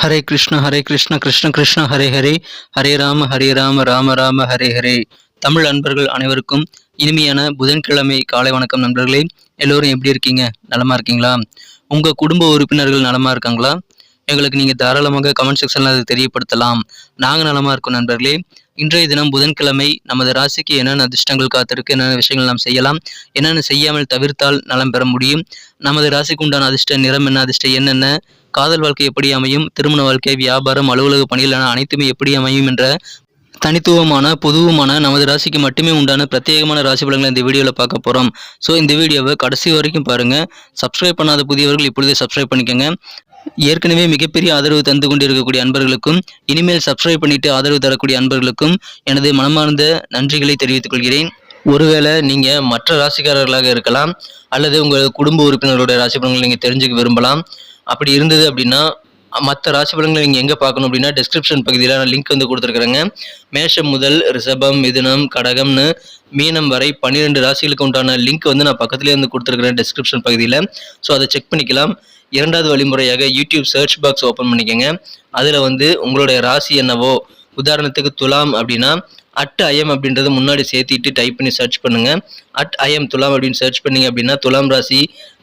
ஹரே கிருஷ்ண கிருஷ்ண கிருஷ்ண ஹரே ஹரே, ஹரே ராம ராம ராம ஹரே ஹரே. தமிழ் அன்பர்கள் அனைவருக்கும் இனிமையான புதன்கிழமை காலை வணக்கம் நண்பர்களே. எல்லோரும் எப்படி இருக்கீங்க? நலமா இருக்கீங்களா? உங்கள் குடும்ப உறுப்பினர்கள் நலமா இருக்காங்களா? எங்களுக்கு நீங்கள் தாராளமாக கமெண்ட் செக்ஷனில் அதை தெரியப்படுத்தலாம். நாங்கள் நலமா இருக்கோம் நண்பர்களே. இன்றைய தினம் புதன்கிழமை நமது ராசிக்கு என்னென்ன அதிர்ஷ்டங்கள் காத்திருக்கு, என்னென்ன விஷயங்கள் நாம் செய்யலாம், என்னென்ன செய்யாமல் தவிர்த்தால் நலம் பெற முடியும், நமது ராசிக்கு உண்டான அதிர்ஷ்ட நிறம் என்ன, அதிர்ஷ்ட என்னென்ன, காதல் வாழ்க்கை எப்படி அமையும், திருமண வாழ்க்கை, வியாபாரம், அலுவலக பணிகள் என அனைத்துமே எப்படி அமையும் என்ற தனித்துவமான பொதுவுமான நமது ராசிக்கு மட்டுமே உண்டான பிரத்யேகமான ராசி பலன்களை இந்த வீடியோவில் பார்க்க போகிறோம். ஸோ இந்த வீடியோவை கடைசி வரைக்கும் பாருங்கள். சப்ஸ்கிரைப் பண்ணாத புதியவர்கள் இப்பொழுதே சப்ஸ்கிரைப் பண்ணிக்கோங்க. ஏற்கனவே மிகப்பெரிய ஆதரவு தந்து கொண்டிருக்கக்கூடிய அன்பர்களுக்கும் இனிமேல் சப்ஸ்கிரைப் பண்ணிட்டு ஆதரவு தரக்கூடிய அன்பர்களுக்கும் எனது மனமார்ந்த நன்றிகளை தெரிவித்துக் கொள்கிறேன். ஒருவேளை நீங்கள் மற்ற ராசிக்காரர்களாக இருக்கலாம், அல்லது உங்கள் குடும்ப உறுப்பினர்களுடைய ராசி பலன்களை நீங்கள் தெரிஞ்சுக்க விரும்பலாம். அப்படி இருந்தது அப்படின்னா மற்ற ராசி பலன்களை நீங்கள் எங்கே பார்க்கணும் அப்படின்னா டிஸ்கிரிப்ஷன் பகுதியில் நான் லிங்க் வந்து கொடுத்துருக்குறேங்க. மேஷம் முதல் ரிஷபம், மிதுனம், கடகம்னு மீனம் வரை 12 ராசிகளுக்கு உண்டான லிங்க் வந்து நான் பக்கத்துலேயே வந்து கொடுத்துருக்குறேன் டிஸ்கிரிப்ஷன் பகுதியில். ஸோ அதை செக் பண்ணிக்கலாம். இரண்டாவது வழிமுறையாக யூடியூப் சர்ச் பாக்ஸ் ஓப்பன் பண்ணிக்கோங்க. அதில் வந்து உங்களுடைய ராசி என்னவோ, உதாரணத்துக்கு துலாம் அப்படின்னா @IM அப்படின்றது முன்னாடி சேர்த்திட்டு டைப் பண்ணி சர்ச் பண்ணுங்கள். @IM துலாம் அப்படின்னு சர்ச் பண்ணிங்க அப்படின்னா துலாம்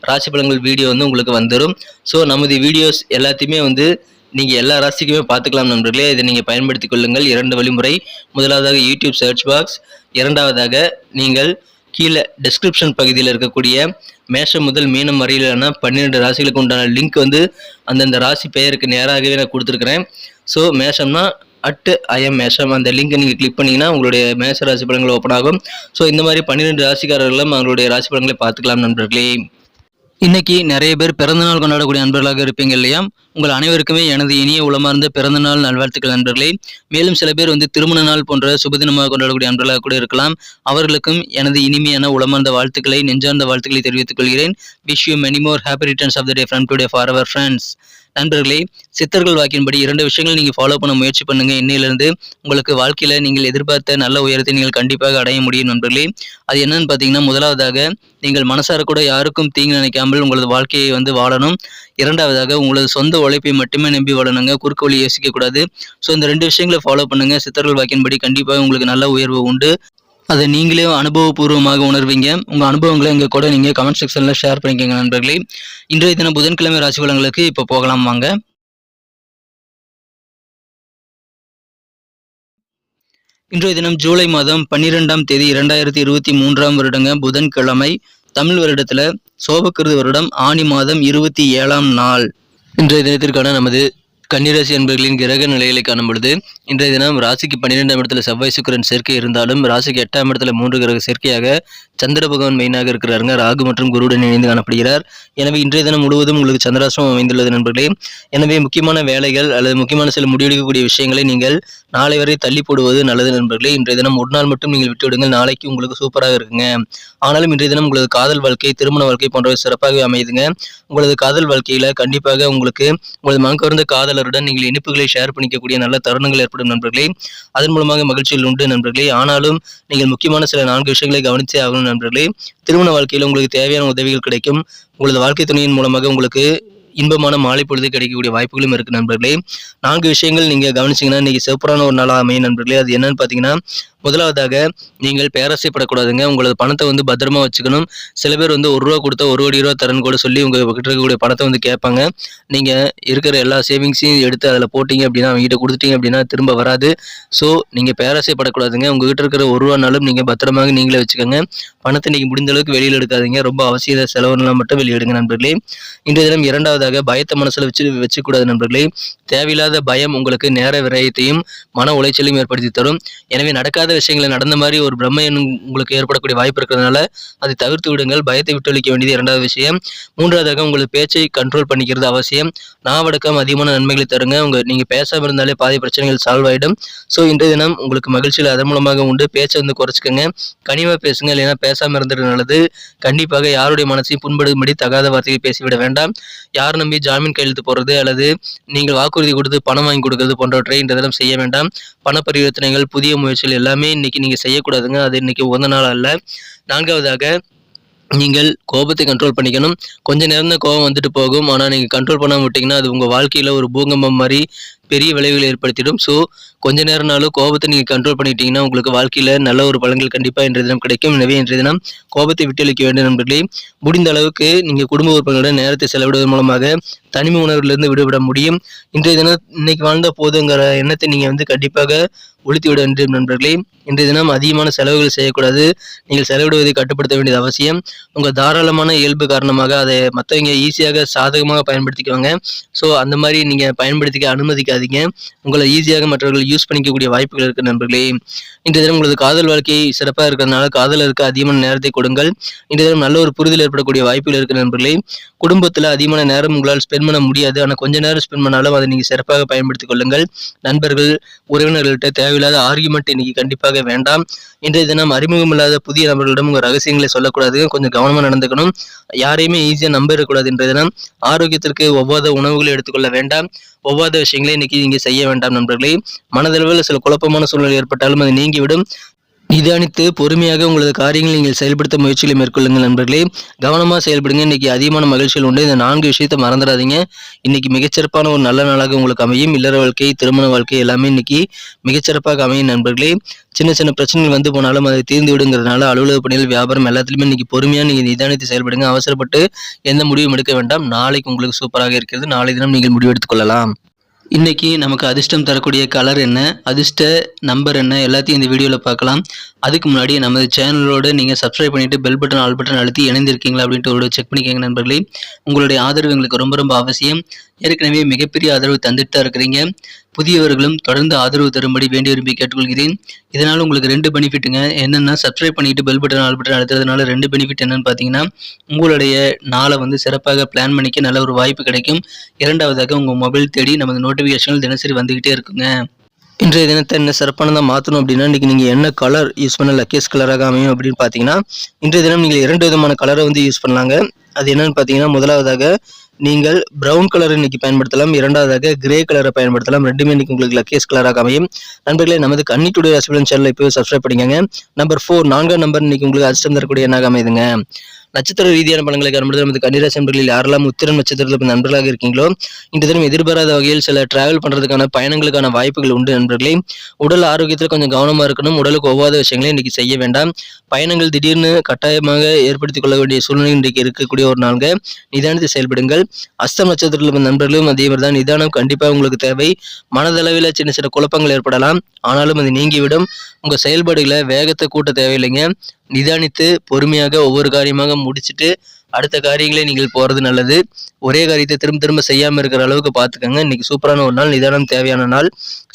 ராசி பலன்கள் வீடியோ வந்து உங்களுக்கு வந்துடும். ஸோ நமது வீடியோஸ் எல்லாத்தையுமே வந்து நீங்கள் எல்லா ராசிக்குமே பார்த்துக்கலாம் நண்பர்களே. இதை நீங்கள் பயன்படுத்தி கொள்ளுங்கள். 2 வழிமுறை. முதலாவதாக யூடியூப் சர்ச் பாக்ஸ், இரண்டாவதாக நீங்கள் கீழே டிஸ்கிரிப்ஷன் பகுதியில் இருக்கக்கூடிய மேஷம் முதல் மீனம் வரையிலான 12 ராசிகளுக்கு உண்டான லிங்க் வந்து அந்தந்த ராசி பெயருக்கு நேராகவே நான் கொடுத்துருக்குறேன். ஸோ மேஷம்னா @IM மேஷம் அந்த லிங்கை நீங்கள் கிளிக் பண்ணிங்கன்னா உங்களுடைய மேஷ ராசி பலன்கள் ஓப்பன் ஆகும். ஸோ இந்த மாதிரி 12 ராசிக்காரர்களும் அவங்களுடைய ராசி பலன்களை பார்த்துக்கலாம் நண்பர்களே. இன்னைக்கு நிறைய பேர் பிறந்தநாள் கொண்டாடக்கூடிய நண்பர்களாக இருப்பீங்க இல்லையா? உங்கள் அனைவருக்குமே எனது இனிய உளமார்ந்த பிறந்தநாள் நல்வாழ்த்துக்கள் நண்பர்களே. மேலும் சில பேர் வந்து திருமண நாள் போன்ற சுபதினமாக கொண்டாடக்கூடிய நண்பர்களாக கூட இருக்கலாம். அவர்களுக்கும் எனது இனிமையான உளமார்ந்த வாழ்த்துக்களை, நெஞ்சார்ந்த வாழ்த்துக்களை தெரிவித்துக் கொள்கிறேன். Wish you many more happy returns of the day from today for our friends. நண்பர்களே, சித்தர்கள் வாக்கின்படி 2 விஷயங்கள் நீங்கள் ஃபாலோ பண்ண முயற்சி பண்ணுங்க. இன்னையிலிருந்து உங்களுக்கு வாழ்க்கையில் நீங்கள் எதிர்பார்த்த நல்ல உயரத்தை நீங்கள் கண்டிப்பாக அடைய முடியும் நண்பர்களே. அது என்னன்னு பார்த்தீங்கன்னா, முதலாவதாக நீங்கள் மனசார கூட யாருக்கும் தீங்கு நினைக்காமல் உங்களது வாழ்க்கையை வந்து வாழணும். இரண்டாவதாக உங்களது சொந்த உழைப்பை மட்டுமே நம்பி வாழணுங்க. குறுக்கு வழி யோசிக்கக்கூடாது. ஸோ இந்த 2 விஷயங்களை ஃபாலோ பண்ணுங்க. சித்தர்கள் வாக்கின்படி கண்டிப்பாக உங்களுக்கு நல்ல உயர்வு உண்டு. அதை நீங்களே அனுபவபூர்வமாக உணர்வீங்க. உங்கள் அனுபவங்களை எங்கள் கூட நீங்கள் கமெண்ட் செக்ஷனில் ஷேர் பண்ணிக்கோங்க நண்பர்களே. இன்றைய தினம் புதன்கிழமை ராசி பலன்களுக்கு இப்போ போகலாம் வாங்க. இன்றைய தினம் ஜூலை மாதம் 12ஆம் தேதி 2023ஆம் வருடங்க, புதன்கிழமை. தமிழ் வருடத்தில் சோபக்கிருது வருடம் ஆனி மாதம் 27ஆம் நாள். இன்றைய தினத்திற்கான நமது கன்னிராசி அன்பர்களின் கிரக நிலைகளை காணும் பொழுது இன்றைய தினம் ராசிக்கு 12ஆம் இடத்துல செவ்வாய் சுக்கிரன் சேர்க்கை இருந்தாலும் ராசிக்கு 8ஆம் இடத்துல 3 கிரக சேர்க்கையாக சந்திர பகவான் மெயினாக இருக்கிறாருங்க. ராகு மற்றும் குருவுடன் இணைந்து காணப்படுகிறார். எனவே இன்றைய தினம் முழுவதும் உங்களுக்கு சந்திராசிரமம் அமைந்துள்ளது நண்பர்களே. எனவே முக்கியமான வேலைகள் அல்லது முக்கியமான சில முடிவெடுக்கக்கூடிய விஷயங்களை நீங்கள் நாளை வரை தள்ளி போடுவது நல்லது நண்பர்களே. இன்றைய தினம் ஒரு நாள் மட்டும் நீங்கள் விட்டுவிடுங்கள். நாளைக்கு உங்களுக்கு சூப்பராக இருக்குங்க. ஆனாலும் இன்றைய தினம் உங்களது காதல் வாழ்க்கை, திருமண வாழ்க்கை போன்றவை சிறப்பாகவே அமையுதுங்க. உங்களது காதல் வாழ்க்கையில கண்டிப்பாக உங்களுக்கு உங்களது மனக்கவர்ந்த காதலருடன் நீங்கள் இனிப்புகளை ஷேர் பண்ணிக்கக்கூடிய நல்ல தருணங்கள் ஏற்படும் நண்பர்களே. அதன் மூலமாக மகிழ்ச்சிகள் உண்டு நண்பர்களே. ஆனாலும் நீங்கள் முக்கியமான சில 4 விஷயங்களை கவனிச்சே ஆகணும் நண்பர்களே. திருமண வாழ்க்கையில் உங்களுக்கு தேவையான உதவிகள் கிடைக்கும். உங்களது வாழ்க்கை துணையின் மூலமாக உங்களுக்கு இன்பமான மாலை பொழுது கிடைக்கக்கூடிய வாய்ப்புகளும் இருக்கு நண்பர்களே. 4 விஷயங்கள் நீங்க கவனிச்சீங்கன்னா இன்னைக்கு சிறப்பான ஒரு நாளாக அமையும் நண்பர்களே. அது என்னன்னு பார்த்தீங்கன்னா, முதலாவதாக நீங்கள் பேராசைப்படக்கூடாதுங்க. உங்களது பணத்தை வந்து பத்திரமா வச்சுக்கணும். சில பேர் வந்து 1 ரூபா கொடுத்தா 1 கோடி ரூபா தரன்னு கூட சொல்லி உங்க கிட்ட இருக்கக்கூடிய பணத்தை வந்து கேட்பாங்க. நீங்க இருக்கிற எல்லா சேவிங்ஸையும் எடுத்து அதில் போட்டீங்க அப்படின்னா, அவங்க கிட்ட கொடுத்துட்டீங்க அப்படின்னா திரும்ப வராது. ஸோ நீங்க பேராசைப்படக்கூடாதுங்க. உங்ககிட்ட இருக்கிற 1 ரூபானாலும் நீங்க பத்திரமாக நீங்களே வச்சுக்கோங்க. பணத்தை நீங்க முடிந்த அளவுக்கு வெளியில் எடுக்காதீங்க. ரொம்ப அவசிய செலவுலாம் மட்டும் வெளியிடுங்க நண்பர்களே. இன்றைய தினம் இரண்டாவதாக பயத்தை மனசுல வச்சுக்கூடாது நண்பர்களே. தேவையில்லாத பயம் உங்களுக்கு நேர விரயத்தையும் மன உளைச்சலையும் ஏற்படுத்தி தரும். எனவே நடக்காத விஷயங்களை நடந்த மாதிரி ஒரு பிரம்மை உங்களுக்கு ஏற்படக்கூடிய வாய்ப்பு இருக்கிறதுனால அதை தவிர்த்து விடுங்கள். பயத்தை விட்டொழிக்க வேண்டியது 2வது விஷயம். 3வதாக உங்களது பேச்சை கண்ட்ரோல் பண்ணிக்கிறது அவசியம். நாவடக்கம் அதிகமான நன்மைகளை தருங்க. நீங்க பேசாம இருந்தாலே பாதி பிரச்சனைகள் சால்வ் ஆயிடும். ஸோ இன்றைய தினம் உங்களுக்கு மகிழ்ச்சியில் அதன் மூலமாக உண்டு. பேச்சை வந்து குறைச்சிக்கோங்க. கனிவா பேசுங்க. இல்லைன்னா பேசாம இருந்தது நல்லது. கண்டிப்பாக யாருடைய மனசையும் புண்படும்படி தகாத வார்த்தையை பேசிவிட வேண்டாம். யார் நம்பி ஜாமீன் கையெழுத்து போடுறது அல்லது நீங்கள் வாக்குறுதி கொடுத்து பணம் வாங்கி கொடுக்கறது போன்றவற்றை இன்றைய தினம் செய்ய வேண்டாம். பண பரிவர்த்தனைகள், புதிய முயற்சிகள் எல்லாமே இன்னைக்கு நீங்க செய்யக்கூடாதுங்க. அது இன்னைக்கு உகந்த நாள் அல்ல. 4வதாக நீங்கள் கோபத்தை கண்ட்ரோல் பண்ணிக்கணும். கொஞ்ச நேரம் தான் கோபம் வந்துட்டு போகும். ஆனா, நீங்க கண்ட்ரோல் பண்ணாம விட்டீங்கன்னா, அது உங்க வாழ்க்கையில ஒரு பூகம்பம் மாரி பெரிய விளைவுகளை ஏற்படுத்திடும். ஸோ, கொஞ்ச நேரம்னாலும் கோபத்த நீங்க கண்ட்ரோல் பண்ணிட்டீங்கன்னா, உங்களுக்கு வாழ்க்கையில நல்ல ஒரு பலன்கள் கண்டிப்பா இன்றைய தினம் கிடைக்கும். எனவே இன்றைய தினம் கோபத்தை விட்டொழிக்க வேண்டும் நண்பர்களே. முடிந்த அளவுக்கு நீங்க குடும்ப உறுப்பினர்களுடன் நேரத்தை செலவிடுவதன் மூலமாக தனிமை உணர்விலிருந்து விடுபட முடியும். இன்றைய தினம் இன்னைக்கு வாழ்ந்தா போதுங்கிற எண்ணத்தை நீங்க கண்டிப்பாக ஒழித்துவிட வேண்டும் நண்பர்களே. இன்றைய தினம் அதிகமான செலவுகள் செய்யக்கூடாது. நீங்கள் செலவிடுவதை கட்டுப்படுத்த வேண்டியது அவசியம். உங்க தாராளமான இயல்பு காரணமாக அதை மத்தவங்க ஈஸியாக சாதகமாக பயன்படுத்திக்குவாங்க. ஸோ அந்த மாரி நீங்க பயன்படுத்திக்க அனுமதிக்காதீங்க. உங்களை ஈஸியாக மற்றவர்கள் யூஸ் பண்ணிக்கக்கூடிய வாய்ப்புகள் இருக்கு நண்பர்களே. இன்றைய தினம் உங்களது காதல் வாழ்க்கை சிறப்பா இருக்கிறதுனால காதலருக்கு அதிகமான நேரத்தை கொடுங்கள். இன்றைய தினம் நல்ல ஒரு புரிதல் ஏற்படக்கூடிய வாய்ப்புகள் இருக்கு நண்பர்களே. குடும்பத்துல அதிகமான நேரம் உங்களால் ஸ்பெண்ட் பண்ண முடியாது. ஆனா கொஞ்ச நேரம் ஸ்பெண்ட் பண்ணாலும் அதை நீங்க சிறப்பாக பயன்படுத்திக் கொள்ளுங்கள். நண்பர்கள், உறவினர்கள்ட்ட தேவையில்லாத ஆர்கியுமெண்ட் இன்னைக்கு கண்டிப்பாக வேண்டாம். இன்றைய தினம் அறிமுகம் இல்லாத புதிய நபர்களிடம் உங்க ரகசியங்களை சொல்லக்கூடாது. கொஞ்சம் கவனமா நடந்துக்கணும். யாரையுமே ஈஸியா நம்பிடக்கூடாது. இன்றைய தினம் ஆரோக்கியத்திற்கு ஒவ்வாத உணவுகளை எடுத்துக்கொள்ள வேண்டாம். ஒவ்வாத விஷயங்களை இன்னைக்கு நீங்க செய்ய வேண்டாம் நண்பர்களே. மனதளவில் சில குழப்பமான சூழ்நிலை ஏற்பட்டாலும் அது நீங்கிவிடும். நிதானித்து பொறுமையாக உங்களது காரியங்களை நீங்கள் செயல்படுத்த முயற்சிகளை மேற்கொள்ளுங்கள் நண்பர்களே. கவனமா செயல்படுங்க. இன்னைக்கு அதிகமான மகிழ்ச்சிகள் உண்டு. இந்த 4 விஷயத்தை மறந்துடாதீங்க. இன்னைக்கு மிகச்சிறப்பான ஒரு நல்ல நாளாக உங்களுக்கு அமையும். இல்லற வாழ்க்கை, திருமண வாழ்க்கை எல்லாமே இன்னைக்கு மிகச்சிறப்பாக அமையும் நண்பர்களே. சின்ன சின்ன பிரச்சனைகள் வந்து போனாலும் அதை தீர்ந்து விடுங்கிறதுனால அலுவலக பணிகள், வியாபாரம் எல்லாத்துலயுமே இன்னைக்கு பொறுமையா நீங்க நிதானித்து செயல்படுங்க. அவசரப்பட்டு எந்த முடிவும் எடுக்க வேண்டாம். நாளைக்கு உங்களுக்கு சூப்பராக இருக்கிறது. நாளை தினம் நீங்கள் முடிவெடுத்துக் கொள்ளலாம். இன்னைக்கு நமக்கு அதிர்ஷ்டம் தரக்கூடிய கலர் என்ன, அதிர்ஷ்ட நம்பர் என்ன, எல்லாத்தையும் இந்த வீடியோவில் பார்க்கலாம். அதுக்கு முன்னாடி நமது சேனலோட நீங்கள் சப்ஸ்கிரைப் பண்ணிட்டு பெல் பட்டன், ஆல் பட்டன் அழுத்தி இணைந்திருக்கீங்களா அப்படின்ட்டு ஒரு செக் பண்ணிக்கோங்க நண்பர்களே. உங்களுடைய ஆதரவு எங்களுக்கு ரொம்ப ரொம்ப அவசியம். ஏற்கனவே மிகப்பெரிய ஆதரவு தந்துட்டு தான் இருக்கிறீங்க. புதியவர்களும் தொடர்ந்து ஆதரவு தரும்படி வேண்டி விரும்பி கேட்டுக்கொள்கிறேன். இதனால் உங்களுக்கு 2 பெனிஃபிட்டுங்க. என்னென்னா, சப்ஸ்கிரைப் பண்ணிட்டு பெல் பட்டன், ஆல் பட்டன் அழுத்துறதுனால 2 பெனிஃபிட் என்னன்னு பார்த்தீங்கன்னா, உங்களுடைய நாளை சிறப்பாக பிளான் பண்ணிக்க நல்ல ஒரு வாய்ப்பு கிடைக்கும். இரண்டாவதாக உங்கள் மொபைல் தேடி நமது நோட்டிஃபிகேஷன்கள் தினசரி வந்துகிட்டே இருக்குங்க. இன்றைய தினத்தை என்ன சிறப்பானதாக மாற்றணும் அப்படின்னா, இன்றைக்கி நீங்கள் என்ன கலர் யூஸ் பண்ண லக்கியஸ்ட் கலராக அமையும் அப்படின்னு பார்த்தீங்கன்னா, இன்றைய தினம் நீங்கள் 2 விதமான கலரை யூஸ் பண்ணலாங்க. அது என்னன்னு பார்த்தீங்கன்னா, முதலாவதாக நீங்கள் ப்ரௌன் கலர் இன்னைக்கு பயன்படுத்தலாம். இரண்டாவதாக கிரே கலரை பயன்படுத்தலாம். ரெண்டுமே இன்னைக்கு உங்களுக்கு லக்கியஸ்ட் கலராக அமையும். நண்பர்களே, நமது கன்னி டுடே ராசிபலன் சேனலை இப்போவே சப்ஸ்கிரைப் பண்ணிக்கோங்க. நம்பர் 4, 4ஆம் நம்பர் இன்னைக்கு உங்களுக்கு அதிர்ஷ்டம் தரக்கூடிய எண்ணாக அமைதுங்க. நட்சத்திர ரீதியான பலன்களை காணும்போது நமது கன்னிராசி நண்பர்களில் யாரெல்லாம் உத்திரம் நட்சத்திரத்தில் நண்பர்களாக இருக்கீங்களோ, இந்த தினம் எதிர்பாராத வகையில் சில டிராவல் பண்றதுக்கான பயணங்களுக்கான வாய்ப்புகள் உண்டு நண்பர்களே. உடல் ஆரோக்கியத்தில் கொஞ்சம் கவனமா இருக்கணும். உடலுக்கு ஒவ்வாத விஷயங்களை இன்னைக்கு செய்ய வேண்டாம். பயணங்கள் திடீர்னு கட்டாயமாக ஏற்படுத்திக் கொள்ள வேண்டிய சூழ்நிலை இன்றைக்கு இருக்கக்கூடிய ஒரு நாள்க. நிதானித்து செயல்படுங்கள். அஸ்தம் நட்சத்திரத்தில் நண்பர்களும் அதே மாதிரி தான். நிதானம் கண்டிப்பாக உங்களுக்கு தேவை. மனதளவில் சின்ன சின்ன குழப்பங்கள் ஏற்படலாம். ஆனாலும் அது நீங்கிவிடும். உங்க செயல்பாடுகளை வேகத்தை கூட்ட தேவையில்லைங்க. நிதானித்து பொறுமையாக ஒவ்வொரு காரியமாக முடிச்சுட்டு அடுத்த காரியங்களே நீங்கள் போறது நல்லது. ஒரே காரியத்தை திரும்ப திரும்ப செய்யாம இருக்கிற அளவுக்கு பார்த்துக்கோங்க. இன்னைக்கு சூப்பரான ஒரு நாள், நிதானம் தேவையான நாள்.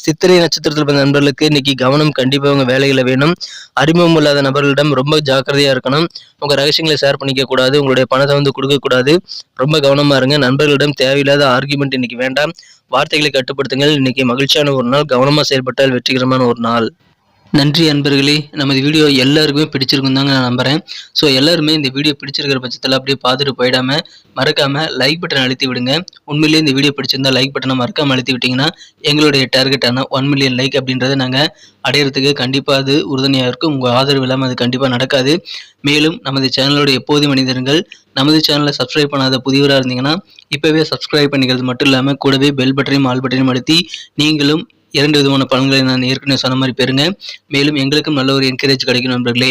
சித்திரை நட்சத்திரத்தில் பிறந்த நண்பர்களுக்கு இன்னைக்கு கவனம் கண்டிப்பாக உங்க வேலைகளை வேணும். அறிமுகம் இல்லாத நபர்களிடம் ரொம்ப ஜாக்கிரதையா இருக்கணும். உங்க ரகசியங்களை ஷேர் பண்ணிக்க கூடாது. உங்களுடைய பணத்தை கொடுக்க கூடாது. ரொம்ப கவனமா இருங்க. நண்பர்களிடம் தேவையில்லாத ஆர்கியூமெண்ட் இன்னைக்கு வேண்டாம். வார்த்தைகளை கட்டுப்படுத்துங்கள். இன்னைக்கு மகிழ்ச்சியான ஒரு நாள். கவனமா செயல்பட்டால் வெற்றிகரமான ஒரு நாள். நன்றி அன்பர்களே. நமது வீடியோ எல்லாருக்குமே பிடிச்சிருக்கும் தாங்க நான் நம்புகிறேன். ஸோ எல்லாருமே இந்த வீடியோ பிடிச்சிருக்கிற பட்சத்தில் அப்படியே பார்த்துட்டு போயிடாமல் மறக்காமல் லைக் பட்டன் அழுத்தி விடுங்க. உண்மையிலேயே இந்த வீடியோ பிடிச்சிருந்தா லைக் பட்டனை மறக்காமல் அழுத்தி விட்டிங்கன்னா எங்களுடைய டார்கெட்டான 1 மில்லியன் லைக் அப்படின்றத நாங்கள் அடையிறதுக்கு கண்டிப்பாக அது உறுதுணையாக இருக்கும். உங்கள் ஆதரவு இல்லாமல் அது கண்டிப்பாக நடக்காது. மேலும் நமது சேனலோட எப்போதும் மனிதர்கள் நமது சேனலை சப்ஸ்கிரைப் பண்ணாத புதியவராக இருந்தீங்கன்னா இப்போவே சப்ஸ்கிரைப் பண்ணிக்கிறது மட்டும் இல்லாமல் கூடவே பெல் பட்டனையும் ஆல் பட்டனையும் அழுத்தி நீங்களும் 2 விதமான பலன்களை நான் ஏற்கனவே சொன்ன மாதிரி பெறுங்க. மேலும் எங்களுக்கும் நல்ல ஒரு என்கரேஜ் கிடைக்கும் நண்பர்களே.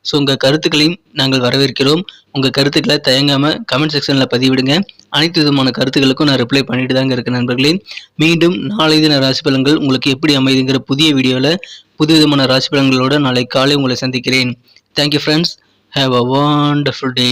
ஸோ உங்கள் கருத்துக்களையும் நாங்கள் வரவேற்கிறோம். உங்கள் கருத்துக்களை தயங்காமல் கமெண்ட் செக்ஷனில் பதிவிடுங்க. அனைத்து விதமான கருத்துக்களுக்கும் நான் ரிப்ளை பண்ணிட்டு தாங்க இருக்கேன் நண்பர்களே. மீண்டும் நாளை தின ராசி பலன்கள் உங்களுக்கு எப்படி அமைதுங்கிற புதிய வீடியோவில் புது விதமான ராசி பலன்களோடு நாளை காலை உங்களை சந்திக்கிறேன். Thank you friends. Have a wonderful day.